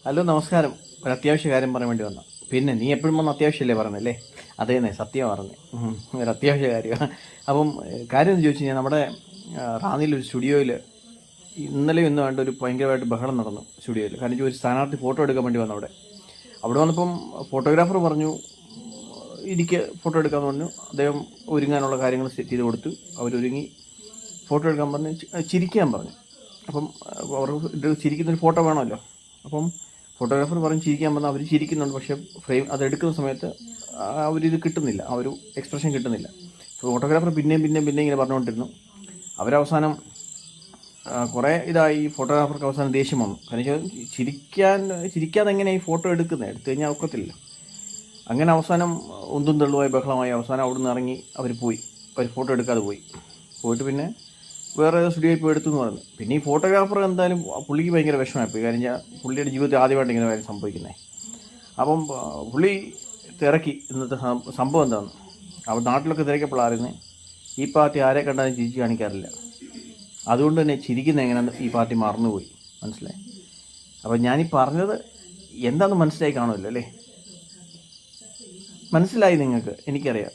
Hello, നമസ്കാരം. ഒരു അത്യാവശ്യ കാര്യം പറയാൻ വേണ്ടി വന്ന. പിന്നെ നീ എപ്പോഴും വന്ന് അത്യാവശ്യമല്ലേ പറഞ്ഞല്ലേ? അതേന്നെ, സത്യം പറഞ്ഞു. ഒരു അത്യാവശ്യ കാര്യമാണ്. അപ്പം കാര്യം എന്ന് ചോദിച്ചു കഴിഞ്ഞാൽ നമ്മുടെ റാന്നിയിലൊരു സ്റ്റുഡിയോയിൽ ഇന്നലെയും ഇന്ന് വേണ്ട ഒരു ഭയങ്കരമായിട്ട് ബഹളം നടന്നു സ്റ്റുഡിയോയിൽ. കാരണം ഒരു സ്ഥാനാർത്ഥി ഫോട്ടോ എടുക്കാൻ വേണ്ടി വന്നു അവിടെ വന്നപ്പം ഫോട്ടോഗ്രാഫർ പറഞ്ഞു എനിക്ക് ഫോട്ടോ എടുക്കാമെന്ന് പറഞ്ഞു. അദ്ദേഹം ഒരുങ്ങാനുള്ള കാര്യങ്ങൾ സെറ്റ് ചെയ്ത് കൊടുത്തു. അവരൊരുങ്ങി ഫോട്ടോ എടുക്കാൻ പറഞ്ഞ് ചിരിക്കാൻ പറഞ്ഞു. അപ്പം അവർ ചിരിക്കുന്നൊരു ഫോട്ടോ വേണമല്ലോ. അപ്പം ഫോട്ടോഗ്രാഫർ പറഞ്ഞ് ചിരിക്കാൻ പറഞ്ഞാൽ അവർ ചിരിക്കുന്നുണ്ട്. പക്ഷേ ഫ്രെയിം അതെടുക്കുന്ന സമയത്ത് അവരിത് കിട്ടുന്നില്ല, ആ ഒരു എക്സ്പ്രഷൻ കിട്ടുന്നില്ല. ഫോട്ടോഗ്രാഫർ പിന്നെയും ഇങ്ങനെ പറഞ്ഞുകൊണ്ടിരുന്നു. അവരവസാനം കുറേ ഇതായി. ഫോട്ടോഗ്രാഫർക്ക് അവസാനം ദേഷ്യം വന്നു. കാരണം ചിരിക്കാതെ എങ്ങനെയാണ് ഈ ഫോട്ടോ എടുക്കുന്നത്? എടുത്തു കഴിഞ്ഞാൽ ഒക്കത്തില്ല. അങ്ങനെ അവസാനം ഒന്നും തെള്ളുമായി ബഹളമായി. അവസാനം അവിടെ നിന്ന് ഇറങ്ങി അവർ ഫോട്ടോ എടുക്കാതെ പോയിട്ട് പിന്നെ വേറെ സ്റ്റുഡിയോയിൽ പോയി എടുത്തു എന്ന് പറഞ്ഞു. പിന്നെ ഈ ഫോട്ടോഗ്രാഫർ എന്തായാലും പുള്ളിക്ക് ഭയങ്കര വിഷമമായിപ്പോയി. കാരണം പുള്ളിയുടെ ജീവിതത്തിൽ ആദ്യമായിട്ട് ഇങ്ങനെ കാര്യം സംഭവിക്കുന്നത്. അപ്പം പുള്ളി തിരക്കി ഇന്നത്തെ സംഭവം എന്താണെന്ന്. അവിടെ നാട്ടിലൊക്കെ തിരക്കപ്പോഴായിരുന്നു ഈ പാർട്ടി ആരെ കണ്ടാലും ചിരിച്ച് കാണിക്കാറില്ല, അതുകൊണ്ട് തന്നെ ചിരിക്കുന്ന എങ്ങനെയാണെന്ന് ഈ പാർട്ടി മറന്നുപോയി. മനസ്സിലായി? അപ്പം ഞാനീ പറഞ്ഞത് എന്താണെന്ന് മനസ്സിലായി കാണുമല്ലോ അല്ലേ? മനസ്സിലായി നിങ്ങൾക്ക്? എനിക്കറിയാം.